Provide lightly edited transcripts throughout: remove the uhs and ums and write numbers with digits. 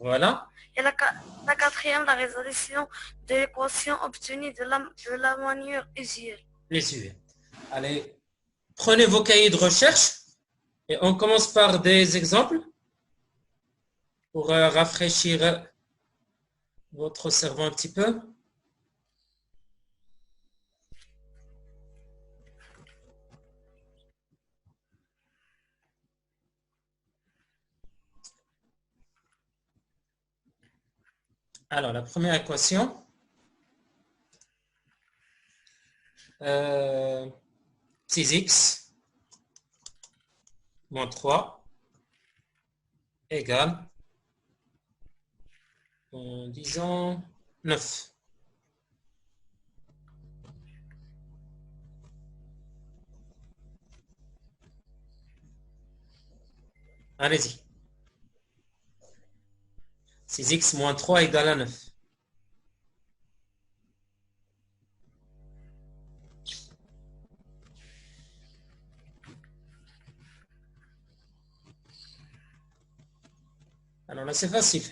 Voilà. Et la quatrième, la résolution de l'équation obtenue de la manière usuelle. Les UE. Allez, prenez vos cahiers de recherche et on commence par des exemples pour rafraîchir votre cerveau un petit peu. Alors, la première équation, 6x moins 3 égale, disons, 9. Allez-y. 6x moins 3 égale à 9. Alors là, c'est facile.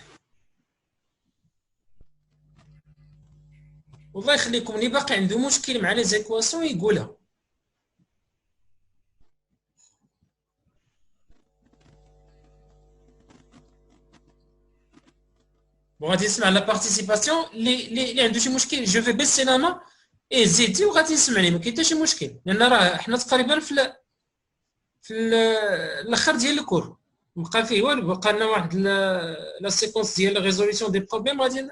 والله يخليكم اللي باقي عنده مشكل مع لي زيكواسيون يقولها. غادي نسمع لا بارتيسيباسيون اللي عنده شي مشكل جو في بيسي لا ما اي زيدي وغادي نسمعني ما كاين حتى شي مشكل لان راه حنا تقريبا في الاخر ديال الكور بقى فيه والو بقى لنا واحد لا سيكونس ديال ريزوليسيون دي بروبليم غادي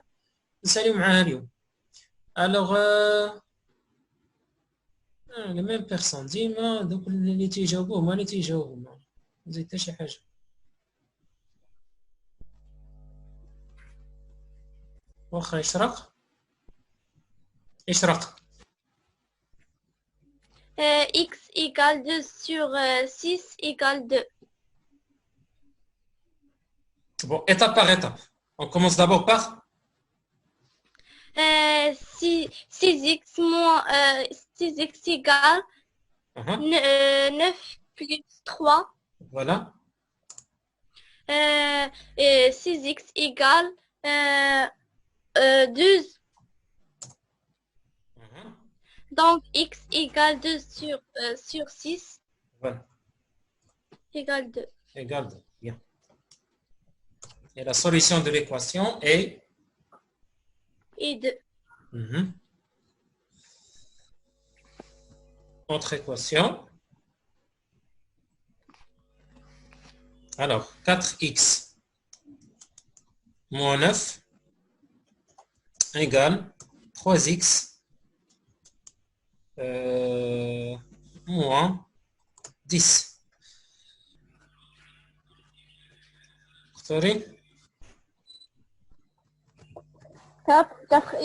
نساليو معاها اليوم. الوغ لي ميم بيرسون ديما دوك اللي تيجاوبوه هما اللي تيجاوبوا ما نزيد حتى شي حاجه. واخا اشرق X égale 2 sur 6 égale 2. Bon, étape par étape. On commence d'abord par 6x moins 6x égale 9 plus 3. Voilà. Et 6x égale 12. Donc, x égale 2 sur 6 Voilà. égale 2. Égale 2. Bien. Et la solution de l'équation est Et 2. Autre équation. Alors, 4x moins 9 égale 3x moins 10. Sorry. 4x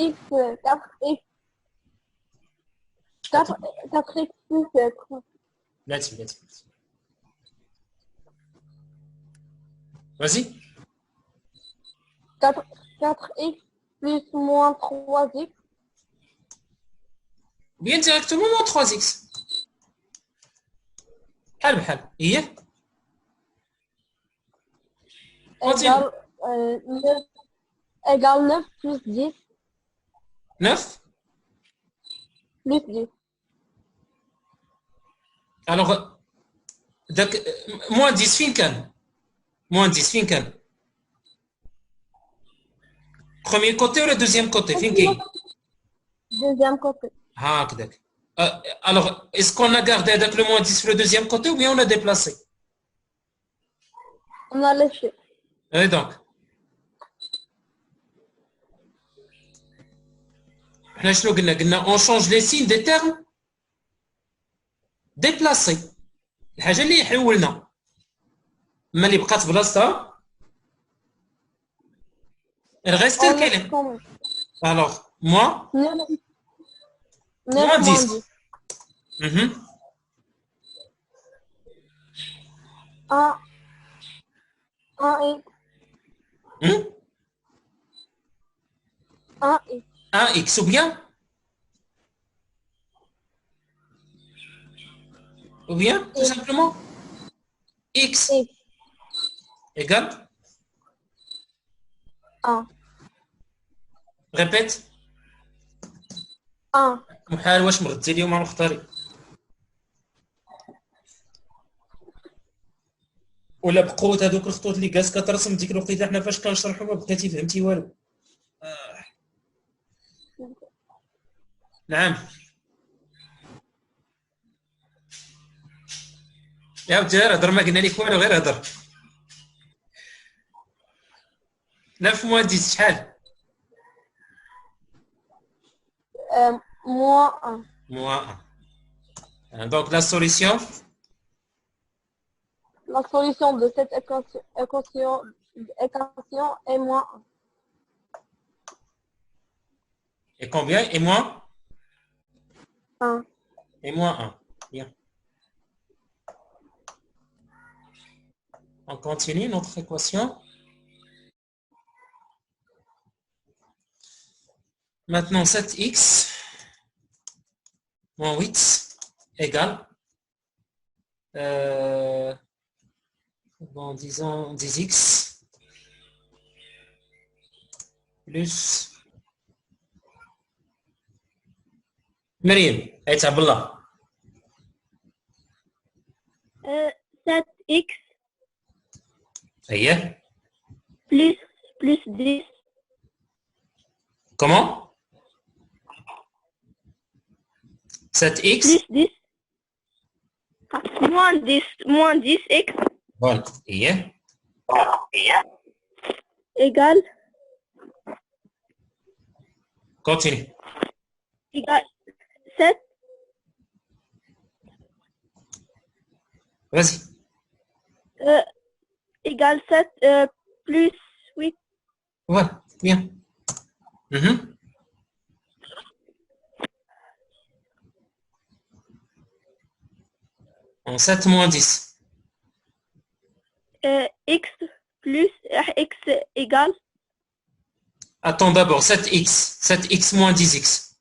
plus 3. Let's. Vas-y. 4x plus moins 3x. Bien directement moins 3x. بحال هي égale 9 plus 10. 9 plus 10. Alors, moins 10 فين كان؟ moins 10 فين كان؟ premier côté ou le deuxième côté فين كاين؟ Deuxième côté. هكذاك. Alors, est-ce qu'on a gardé avec le moins 10 sur le deuxième côté ou bien on l'a déplacé? On a laissé. Et donc, on change les signes des termes déplacés. الحاجة اللي حولنا ما اللي بقات بلاصتها elle reste telle qu'elle est. Alors, moi, moins 10. 1x ou bien tout simplement x égale 1. Répète. 1. محال واش مغدي اليوم مع مختاري ولا بقوه هذوك الخطوط اللي جالس كترسم ديك الوقيته حنا فاش كنشرحوا ما بقيتي فهمتي والو. نعم يا ودي غير هضر ما قلنا لك والو غير هضر. 9 موان 10 شحال؟ Moins 1. Moins 1. Donc la solution, La solution de cette équation est moins 1. est combien? Et moins 1. Et moins 1. Bien. On continue notre équation. Maintenant 7x moins 8 égale, bon, disons 10x plus مريم عيط عبد الله 7x هي plus 10 comment 7x plus 10 moins 10x voilà هي égale continue 7 vas-y égale 7 plus 8. voilà bien. En 7 moins 10. X plus X égale. Attends d'abord, 7x. 7x moins 10x.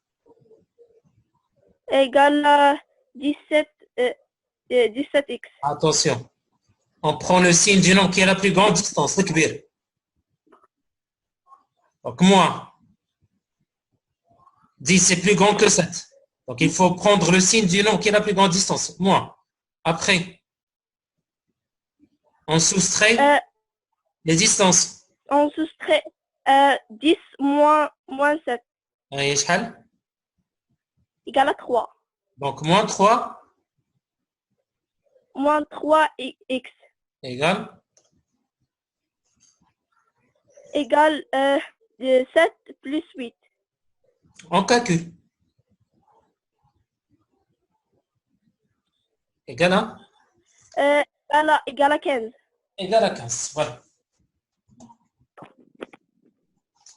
Égale 17x. Attention. On prend le signe du nombre qui est la plus grande distance, le kbir. Donc moins. 10 c'est plus grand que 7. Donc il faut prendre le signe du nombre qui est la plus grande distance. Moins. Après, on soustrait les distances. On soustrait 10 moins 7. Égale à 3. Donc moins 3. Moins 3x. Égale. Égale 7 plus 8. On calcule. Égal à Égal à 15. Égal à 15, voilà.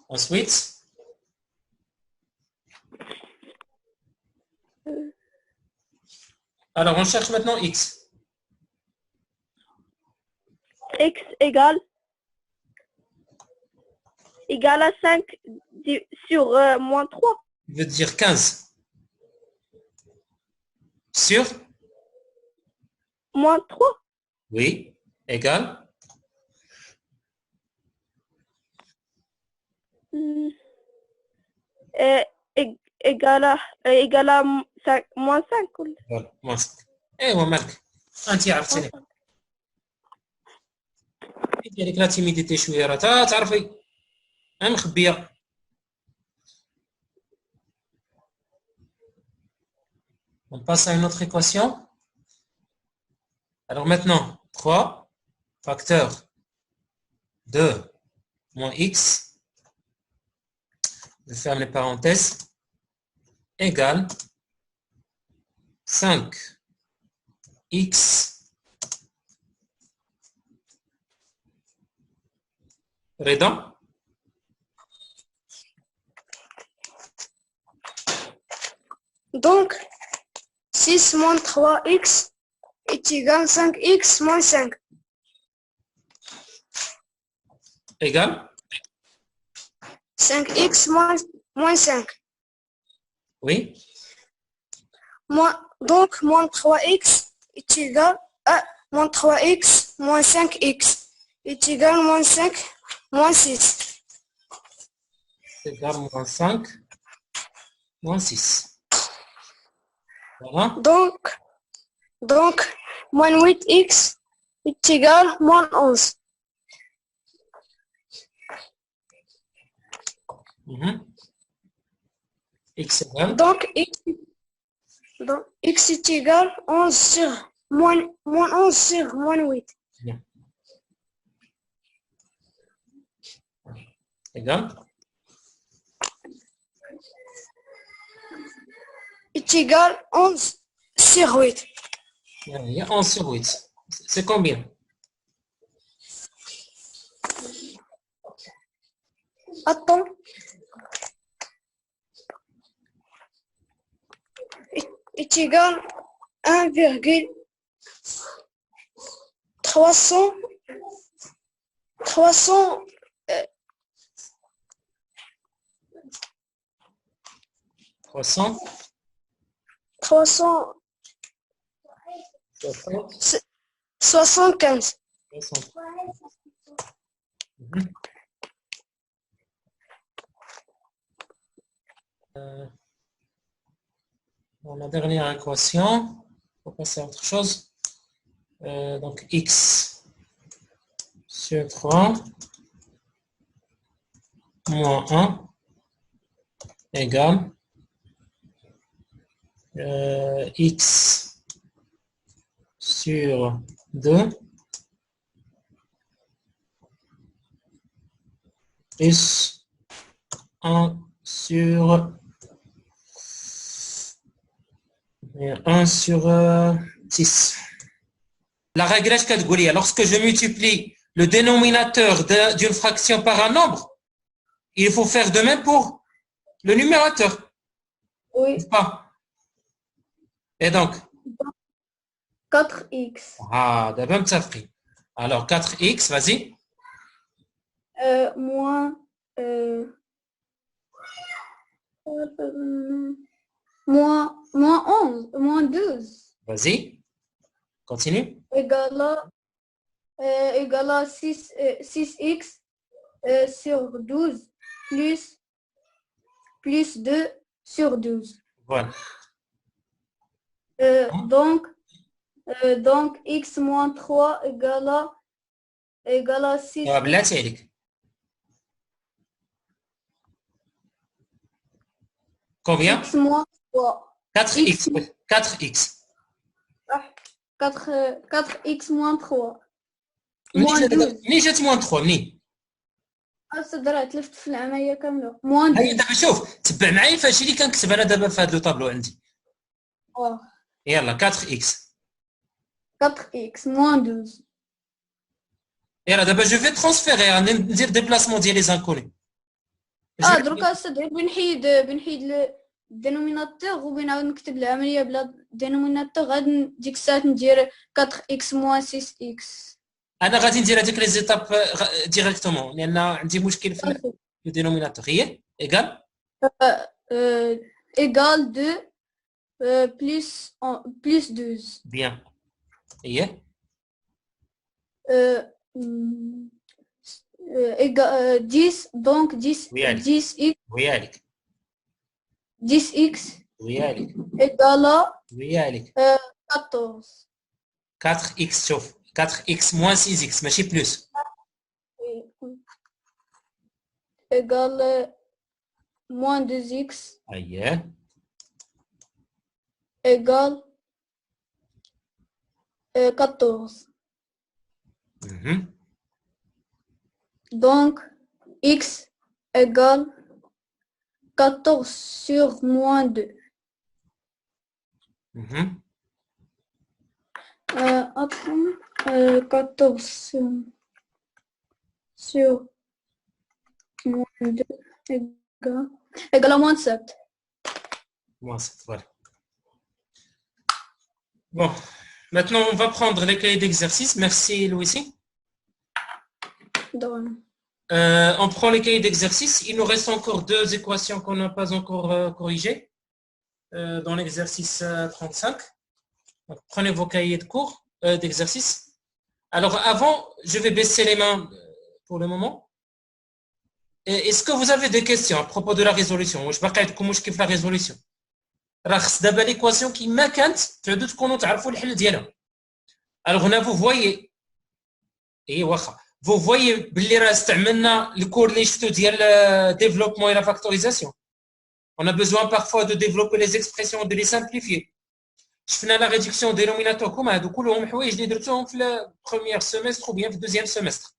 Ensuite, alors on cherche maintenant x. X égale à 5 sur moins 3. Il veut dire 15. Sur moins 3. Oui, égal. Égal à 5, moins 5. Voilà, moins 5. ايوا مالك انت عرفتيني ديالك لا تيميديتي شويه راه تعرفي مخبيه. On passe à une autre équation. Alors maintenant, 3 facteur 2 moins x, je ferme les parenthèses, égale 5x redans. Donc, 6 moins 3x est égal à 5x moins 5. Égal 5x moins 5. Oui. Donc, moins 3x est égal à moins 3x moins 5x est égal à moins 5 moins 6. égale moins 5, moins 6. Voilà. Donc, moins 8x est égal à moins 11. X égale. Donc, x est égal à 11 sur moins 11 sur moins 8. Bien. Égal. Est égal à 11 sur 8. Il y a 11 sur 8. C'est combien? Attends. Est égal à 1,300 300. 75. Bon, la dernière équation, on va passer à autre chose. Donc x sur 3 moins 1 égale x sur 2 plus 1 sur 6. La règle est que lorsque je multiplie le dénominateur d'une fraction par un nombre, il faut faire de même pour le numérateur. Oui. N'est-ce pas? Et donc 4x. Ah, d'abord, ça fait. Alors, 4x, vas-y. Moins 11, moins 12. Vas-y. Continue. Égale à 6x sur 12 plus 2 sur 12. Voilà. Donc x moins 3 égale à 6. بالله عليك. Combien? X moins 3. 4x. 4x. 4x moins 3. منين جات moins 3 منين؟ صدرها تلفت في العملية كاملة. moins 2. هيا دابا شوف تبع معايا فهادشي اللي كنكتب انا دابا في هذا لو طابلو عندي. يلا 4x. 4x moins 12. يلا دابا جو في ترانسفيري ندير ديبلاسمون ديال لي زانكوني. دروكا صدري بنحيد الدينوميناتور وبنعاود نكتب العملية بلا دينوميناتور. غادي ديك الساعة ندير 4x moins 6x. انا غادي ندير هذيك لي زيتاب ديريكتومون لان عندي مشكل في الدينوميناتور. هي ايغال égal 2 plus 12. بيان. هي égal 10 donc 10 10x ويالك 10x ويالك égal ويالك 14. 4x شوف 4x moins 6x ماشي بلوس. égal moins 2x اييه égal 14. Donc x égale 14 sur moins 2. Attends, 14 sur moins 2 égale à moins 7. Moins 7, voilà. Bon, maintenant on va prendre les cahiers d'exercice. Merci Louis. On prend les cahiers d'exercice. Il nous reste encore deux équations qu'on n'a pas encore corrigées dans l'exercice 35. Donc, prenez vos cahiers de cours d'exercice. Alors avant, je vais baisser les mains pour le moment est-ce que vous avez des questions à propos de la résolution واش باقي عندكم مشكل في la résolution راه خص دابا ليكواسيون كيما كانت تعودوا تكونوا تعرفوا الحل ديالها alors هنا vous voyez اي واخا vous voyez باللي راه استعملنا الكور اللي شفتو ديال développement et la factorisation on a besoin parfois de développer les expressions de les simplifier شفنا la réduction dénominateur commun هادو كلهم حوايج اللي درتوهم في البروميير سيمستر ou bien في الدوزيام سيمستر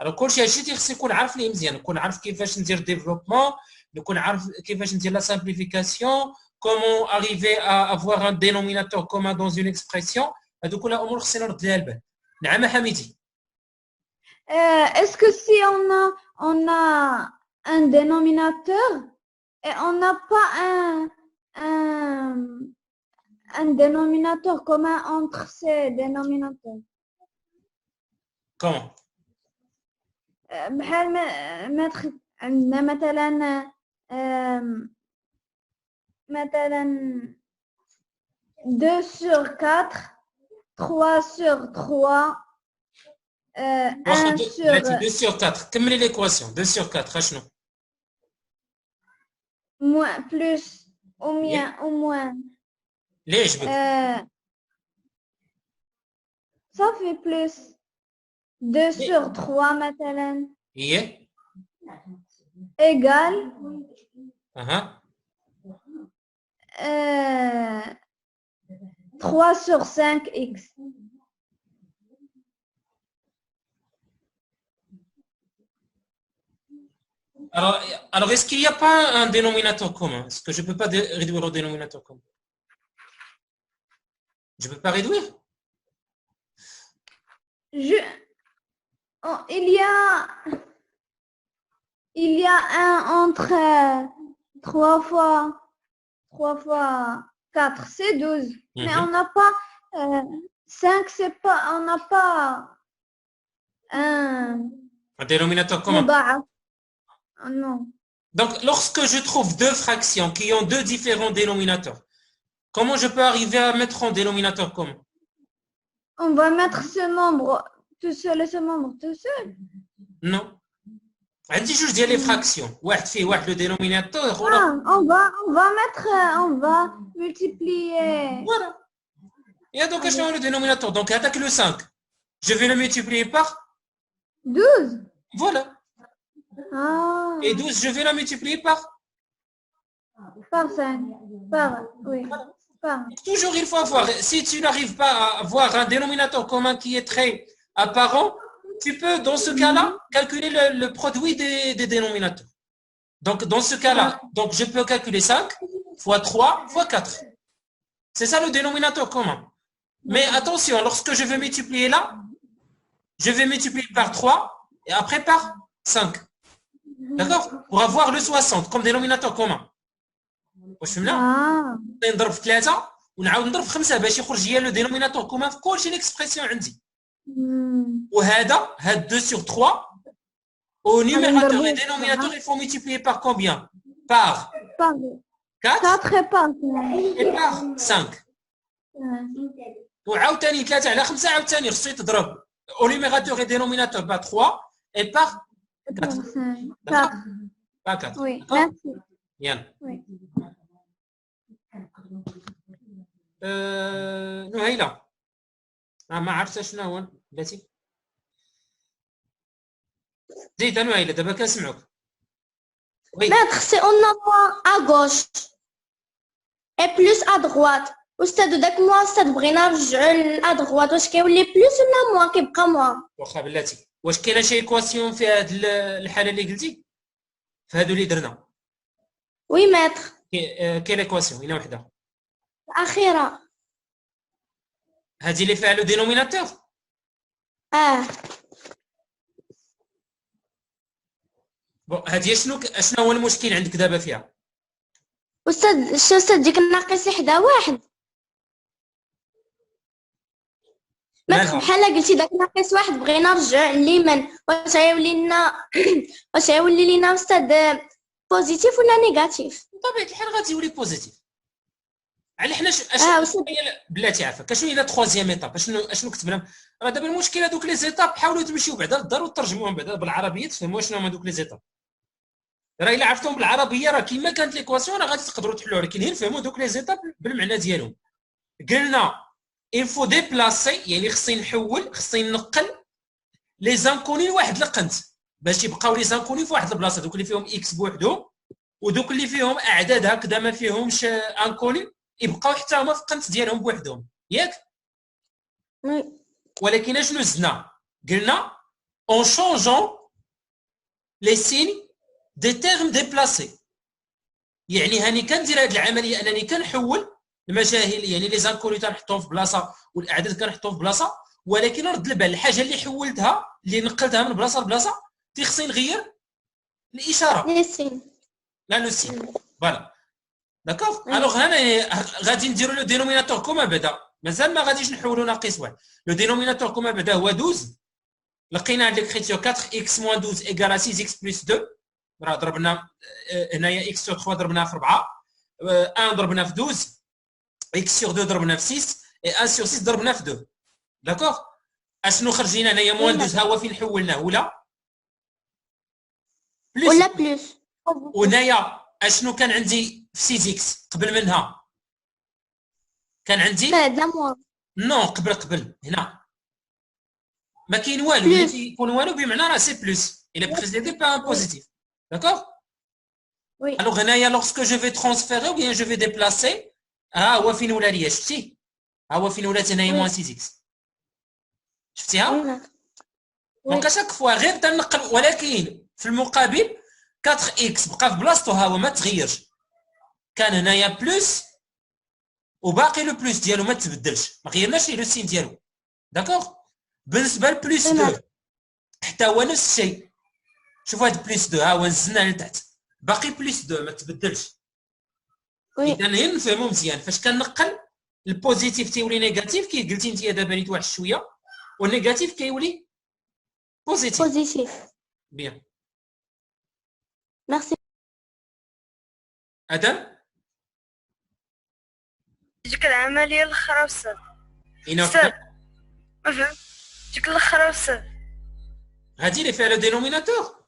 alors كلشي هادشي خص يكون عارف ليه مزيان نكون عارف كيفاش ندير développement نكون عارف كيفاش ندير la simplification comment arriver à avoir un dénominateur commun dans une expression هادو كلها امور خصنا نرد لها البال نعم حميدي Est-ce que si on a un dénominateur et on n'a pas un dénominateur commun entre ces dénominateurs? comment بحال ماتر عندنا مثلا 2 sur 4 3 sur 3 1 sur 2 sur 4 كملي ليكواسيون 2 sur 4 شنو moins plus ou moins ليه عجبك ça fait plus 2 sur 3 مثلا هي égal اها 3 sur 5x. Alors, est-ce qu'il n'y a pas un dénominateur commun? Est-ce que je ne peux pas réduire au dénominateur commun? Je ne peux pas réduire? Il y a un entre 3 fois 4, c'est 12. Mais on n'a pas 5, c'est pas, on n'a pas un dénominateur commun. Non. Donc, lorsque je trouve deux fractions qui ont deux différents dénominateurs, comment je peux arriver à mettre en dénominateur commun? On va mettre ce membre tout seul et ce membre tout seul. Non. عندي جوج ديال لي فراكسيون واحد فيه واحد لو دينوميناتور on va multiplier. Voilà. Et donc je vais le dénominateur. Donc attaque le 5. Je vais le multiplier par 12. Voilà. Ah. Et 12, je vais la multiplier par 5. Oui. Voilà. Par. Toujours il faut avoir. Si tu n'arrives pas à avoir un dénominateur commun qui est très apparent, tu peux, dans ce cas-là, calculer le produit des dénominateurs. Donc, dans ce cas-là, donc je peux calculer 5 fois 3 fois 4. C'est ça le dénominateur commun. Mais attention, lorsque je vais multiplier là, je vais multiplier par 3 et après par 5. D'accord? Pour avoir le 60 comme dénominateur commun. واش فهمنا؟ نضرب في 3 ونعاود نضرب في 5 باش يخرج لي لو دينوميناتور كومان في كلشي ليكسبرسيون عندي. وهذا 2 sur 3 au numérateur et dénominateur il faut multiplier par combien? Par 4 et par 5. وعاوتاني 3 على 5 عاوتاني خصو يتضرب au numérateur et dénominateur par 3 et par 4. Par 4. Oui, merci. يلا. نهيلة ما عرفت شنو هو بلاتي زيد انا هيلا دابا كنسمعوك. Maître, c'est en moins à gauche et plus à droite. أستاذ داك موا أستاذ بغينا نرجعو à droite واش كيولي بلوس ولا موا كيبقى موا؟ واخا بلاتي واش كاينه شي ايكواسيون في هاد الحاله اللي قلتي في هادو اللي درنا؟ وي ماتر. كاين ايكواسيون هنا وحده الأخيرة. هادي اللي فيها لو دينوميناتور؟ بون هادي شنو هو المشكل عندك دابا فيها؟ أستاذ ديك ناقص 1 ماتر بحال قلتي داك ناقص 1 بغينا نرجع لليمن واش غيولي لينا أستاذ بوزيتيف ولا نيجاتيف؟ بطبيعة الحال غادي يولي بوزيتيف. على حنا بلاتي عافاك شنو هي لا تخوازيام ايطاب اشنو كتبنا؟ راه دابا المشكل هذوك لي زيتاب حاولوا تمشيو بعدا للدار وترجموهم بعدا بالعربيه تفهموا شنو هما دوك لي زيتاب. راه الا عرفتهم بالعربيه راه كيما كانت ليكواسيون راه غادي تقدروا تحلوها، ولكن هي نفهموا دوك لي زيتاب بالمعنى ديالهم. قلنا il faut déplacer يعني خصني نحول، خصني نقل لي زانكوني لواحد القنت باش يبقاو لي زانكوني في واحد البلاصه، دوك اللي فيهم اكس بوحدهم ودوك اللي فيهم اعداد هكذا ما فيهمش انكوني يبقاو حتى هما في القنت ديالهم بوحدهم، ياك؟ ولكن اشنو زدنا؟ قلنا en changeant les signes des termes déplacés. يعني هاني كندير هذه العمليه انني كنحول المجاهيل يعني لي زانكوني تنحطهم في بلاصه والاعداد كنحطهم في بلاصه، ولكن رد البال الحاجه اللي حولتها اللي نقلتها من بلاصه لبلاصه خصني نغير الاشاره لي سين. لا لو سين. فوالا داكوغ. الوغ هنا غادي نديرو لو دينوميناتور كومان بعدا، مازال ما غاديش نحولو ناقص واحد. لو دينوميناتور كومان بعدا هو 12. لقينا عند ليكريتور 4 اكس موان 12 ايكال 6 اكس بلس 2. راه ضربنا هنايا اكس سور 3 ضربناها في 4، 1 ضربنا في 12، اكس سور 2 ضربنا في 6 اي 1 سور 6 ضربنا في 2. داكوغ. اشنو خرج لنا هنايا موان 12 ها هو فين حولناه ولا بلس ولا بلوس. وهنايا اشنو كان عندي في 6 اكس قبل منها؟ كان عندي بعدا موان. نو قبل هنا ما كاين والو، بلس. ملي يكون والو بمعنى راه سي بلس الا بريسيدي بان بوزيتيف. داكوغ. وي. الوغ هنايا لوغسكو جو في ترانسفيري او بيان جو في ديبلاسي، ها هو فين ولا ليا شفتي؟ ها هو فين ولات هنايا موان 6 اكس، شفتيها؟ دونك اشاك فوا غير تنقل، ولكن في المقابل 4 اكس بقى في بلاصتو ها هو ما تغيرش، كان هنايا بلس وباقي لو بلس ديالو ما تبدلش، ما غيرناش لو سين ديالو. داكوغ. بالنسبه لبلس 2 حتى هو نفس الشيء، شوف هاد بلس 2 ها هو نزلناه لتحت باقي بلس 2 ما تبدلش. اذا هي نفهمو مزيان فاش كنقل البوزيتيف تيولي نيجاتيف كي قلتي انت دابا نيت واحد شويه، والنيجاتيف كيولي بوزيتيف. بيان. ميرسي. ادم ديك العملية الأخرى أستاذ. أستاذ ما فهمت. ديك الأخرى أستاذ. هادي اللي فيها لو دينوميناتور.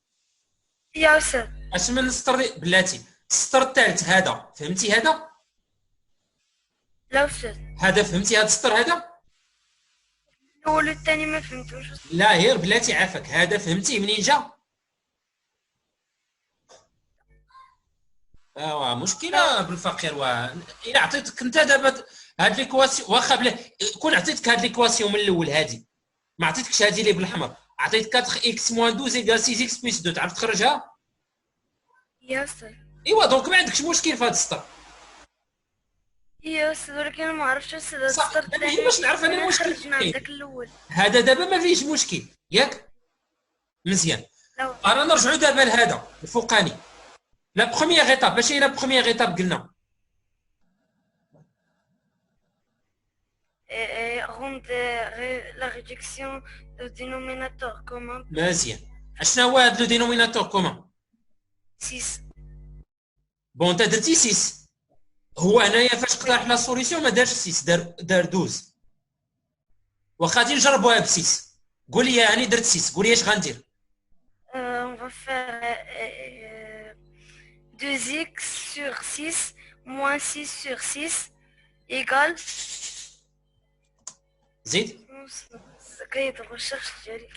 يا أستاذ. اش من السطر بلاتي؟ السطر الثالث هذا فهمتي؟ هذا لا أستاذ. هذا فهمتي؟ هذا السطر هذا الأول والثاني ما فهمتوش. لا غير بلاتي عافاك، هذا فهمتيه منين جا؟ مشكله بالفقير. الا عطيتك انت دابا هاد ليكواسيون واخا بلا كون عطيتك هاد ليكواسيون من الاول هادي ما عطيتكش هادي اللي بالحمر، عطيتك 4 اكس موان 12 ايكال 6 اكس بلس 2 تعرف تخرجها؟ يا أستاذ. ايوا دونك ما عندكش مشكل في هاد السطر. يا أستاذ ولكن ما عرفتش أستاذ صح انا باش نعرف انا المشكل خرجنا عند داك الأول. هذا دابا ما فيهش مشكل ياك مزيان. لا. انا نرجعوا دابا لهذا الفوقاني لا بروميير ايتاب. باش هي لا بروميير ايتاب قلنا rendre la réduction du dénominateur commun مزيان. اشنا هو هذا لو دينوميناتور كومون؟ 6. بون انت درتي 6، هو هنايا فاش اقترح لا سوليسيون ما دارش 6 دار 12. وغادي نجربوها ب 6. قول لي هاني درت 6 قول لي اش غندير؟ On va faire 2x sur 6 moins 6 sur 6 égale. زيد كاين الريشيرش ديالي.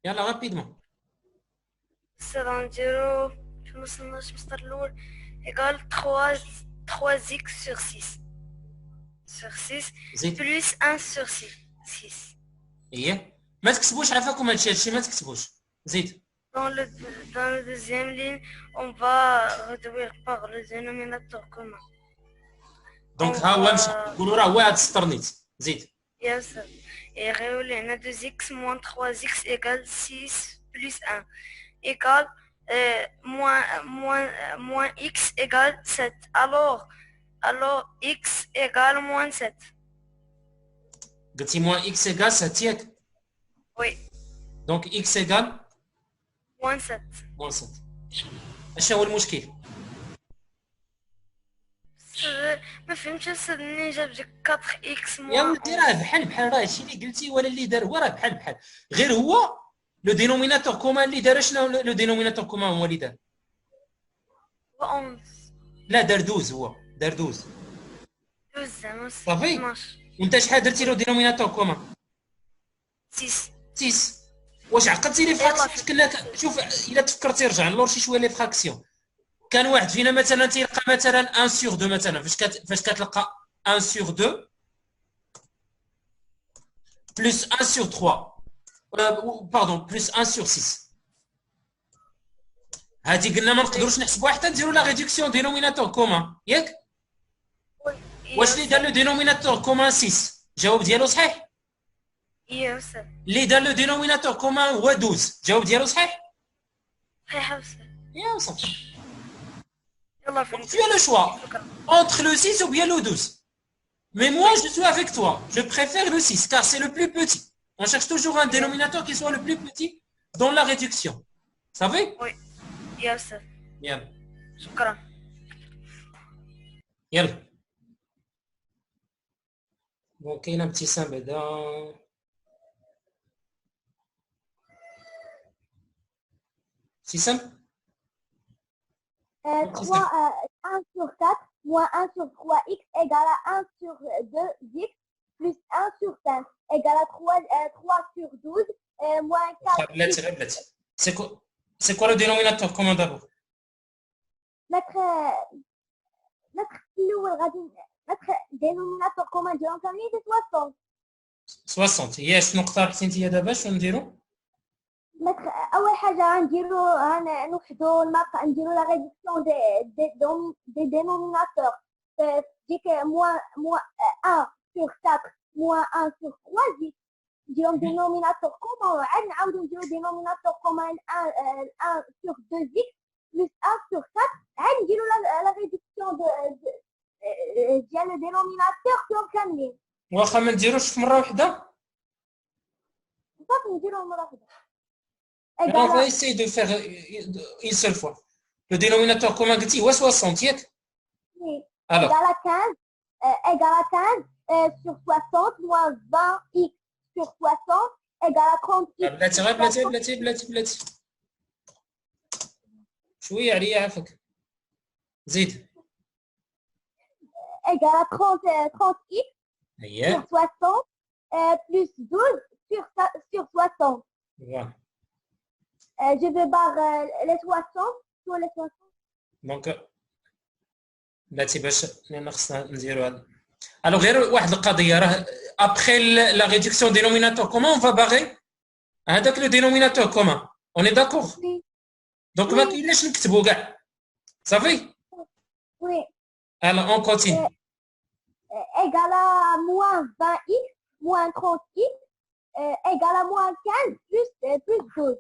يلا رابيدمون. نديرو في المسطر الأول égale 3x sur 6 زيد plus 1 sur 6. ايه ما تكتبوش عافاكم هادشي ما تكتبوش. زيد. Dans le deuxième ligne, on va réduire par le dénominateur commun. دونك ها هو مشى نقولوا راه هو هاد السطر نيت. زيد. Yes. Et réolé, on a 2x moins 3x égale 6 plus 1 égale moins x égale 7. Alors x égale moins 7. قلتي موان اكس ايكال 7 ياك؟ Oui, دونك اكس ايكال moins 7. موان 7. اش هو المشكل؟ ما فهمتش أستاذ منين جاب ديك 4x يا moins ولدي راه بحال راه هادشي اللي قلتي ولا اللي دار هو راه بحال غير هو le dénominateur commun اللي دار شنو le dénominateur commun هو اللي دار 11 لا دار 12 هو دار 12 زعما صافي 12 وانت شحال درتي له dénominateur commun 6 6 واش عقدتي لي فراكسيون كنا شوف الا تفكرتي رجع نلور شي شويه لي فراكسيون كان واحد فينا مثلا تيلقى مثلا 1 sur 2 مثلا فاش كتلقى 1 sur 2 plus 1 sur 3 pardon plus 1 sur 6 هادي قلنا ما نقدروش نحسبوها حتى نديرو لا ريدكسيون دينوميناتور كومان ياك واش اللي دار لو دينوميناتور كومان 6 الجواب ديالو صحيح يا أستاذ اللي دار لو دينوميناتور كومان هو 12 الجواب ديالو صحيح صحيح أستاذ يا صافي يلا tu فهمت as le choix entre le 6 ou bien le 12 mais moi je suis avec toi je préfère le 6 car c'est le plus petit on cherche toujours un dénominateur qui soit le plus petit dans la réduction ça va يا أستاذ يلا شكرا يلا bon كاين ابتسام بعدا ابتسام 3, 1 sur 4 moins 1 sur 3x égale à 1 sur 2x plus 1 sur 5 égale à 3 sur 12 moins 4. بلاتي c'est quoi le dénominateur commun d'abord Notre dénominateur commun de l'ensemble c'est 60. 60 هي شنو اقترحتي انت دابا شنو نديرو اول حاجه نوحدوا المابا نديروا لا ريدكسيون دي دينوميناتور ديك موان 1 sur 4 moins 1 sur 3 ديك نديرهم دينوميناتور كومون وعاد نعاودو نديرو دينوميناتور كومون 1 sur 2x plus 1 sur 4 عاد نديرو لا ريدكسيون ديال الدينوميناتور كلهم كاملين واخا ما نديروش في مره واحده صافي نديروهم مره واحده. on va essayer de faire une seule fois le dénominateur commun قلتي هو 60 ياك alors égale à 15 sur 60 moins 20x sur 60 égale à 30x. بلاتي شويه عليا عافاك زيد égale à 30x هي sur 60 plus 12 sur 60. voilà Je vais barrer les 60 sur les 60. دونك بلاتي باش لان خصنا نديرو هذا الوغ غير واحد القضيه راه ابخي لا ريدكسيون دينوميناتور كومون اون فا باغي هذاك لو دينوميناتور كومون اون اي داكور دونك ما كاينلاش نكتبو كاع صافي Oui. alors on continue Égale à moins 20x moins 30x égale à moins 15 plus 12.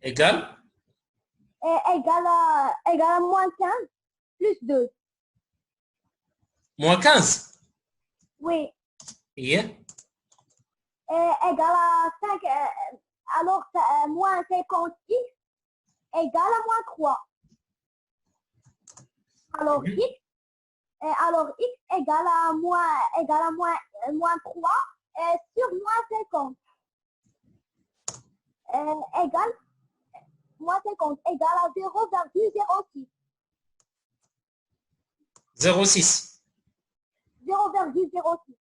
égal Égale à moins 15 plus 2. moins 15 Oui. هي Égale à 5. Alors, moins 50x égale à moins 3. Alors, x égale à moins 3 sur moins 50. Égale moins 50 égale à 0,06. 0,6 0,06.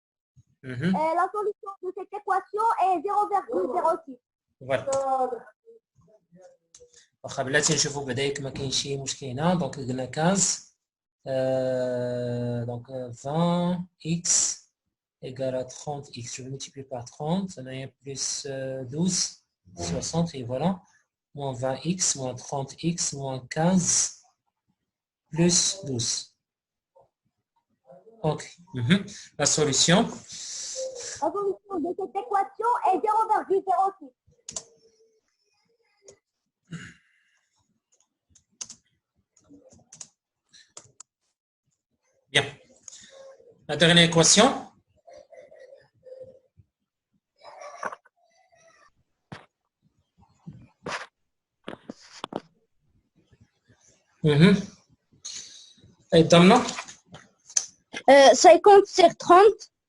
La solution de cette équation est 0,06. voilà واخا بلاتي نشوفوا بعدا ما كاين شي مشكل هنا دونك قلنا 15 donc 20x égale à 30x je vais multiplier par 30 on a plus 12 60 et voilà moins 20x moins 30x moins 15 plus 12 ok la solution La solution de cette équation est 0,06. bien la dernière équation et Damna 50 sur 30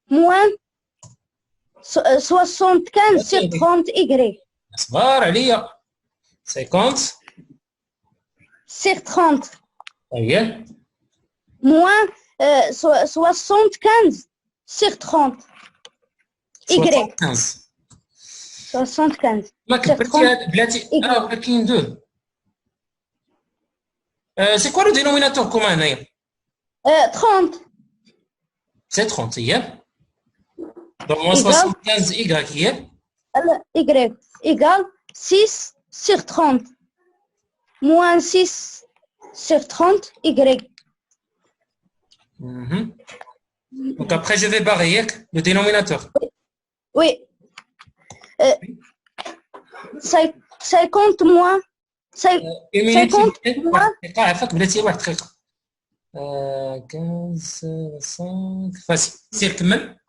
moins 75 sur 30 Y. اصبر عليا 50 sur 30. طيب Moins 75 sur 30. Y. 75 75 ما sur كبرتي 30. هاد بلاتي ولا كاين دو سي كوا لو دينوميناتور كومان هنايا 30. سي 30 هي دونك موان 75 y هي Y égale 6 sur 30. Moins 6 sur 30 Y. Donc après je vais barrer le dénominateur. Oui. 50 moins. 50 moins. عفاك بلاتي واحد دقيقة 15 5 فاسي سير كمل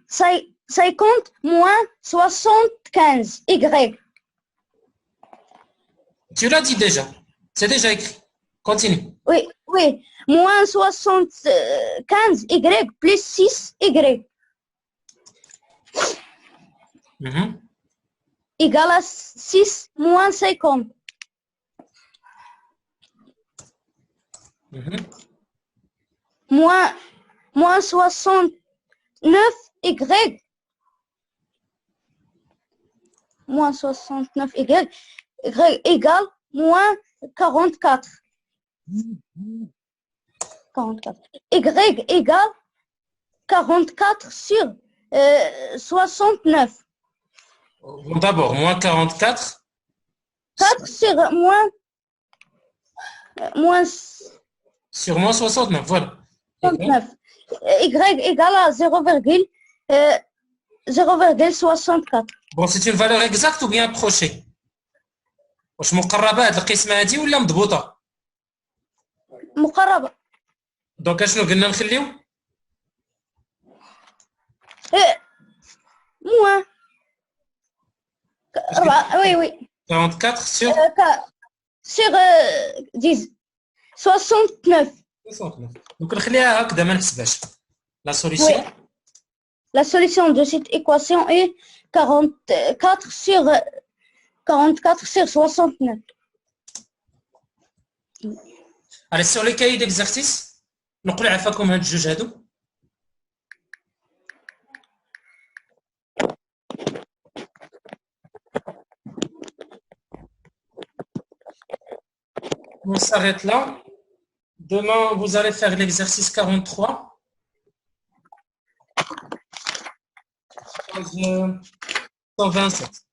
50 moins 75 Y. Tu l'as dit déjà. C'est déjà écrit. Continue. Oui, oui. Moins 75 Y plus 6 Y. Égale à 6 moins 50. Moins 69 Y. Moins 69 Y. Y égale moins 44. 44. Y égale 44 sur 69. Bon, d'abord, moins 44. 4 sur moins sur moins 69, voilà. 69. Y égale à 0,64. Bon, c'est une valeur exacte ou bien approchée? واش مقربه هاد القسمه هادي ولا مضبوطه؟ مقربة. دونك اشنو قلنا نخليو؟ moins. Oui, oui. 44 sur sur 10. 69. 69. دونك نخليها هكذا ما نحسبهاش. La solution. Oui. La solution de cette équation est 44 sur 69. Allez, sur les cahiers d'exercice, نقول عفاكم هاد الجوج هادو. On s'arrête là. Demain, vous allez faire l'exercice 43. 127.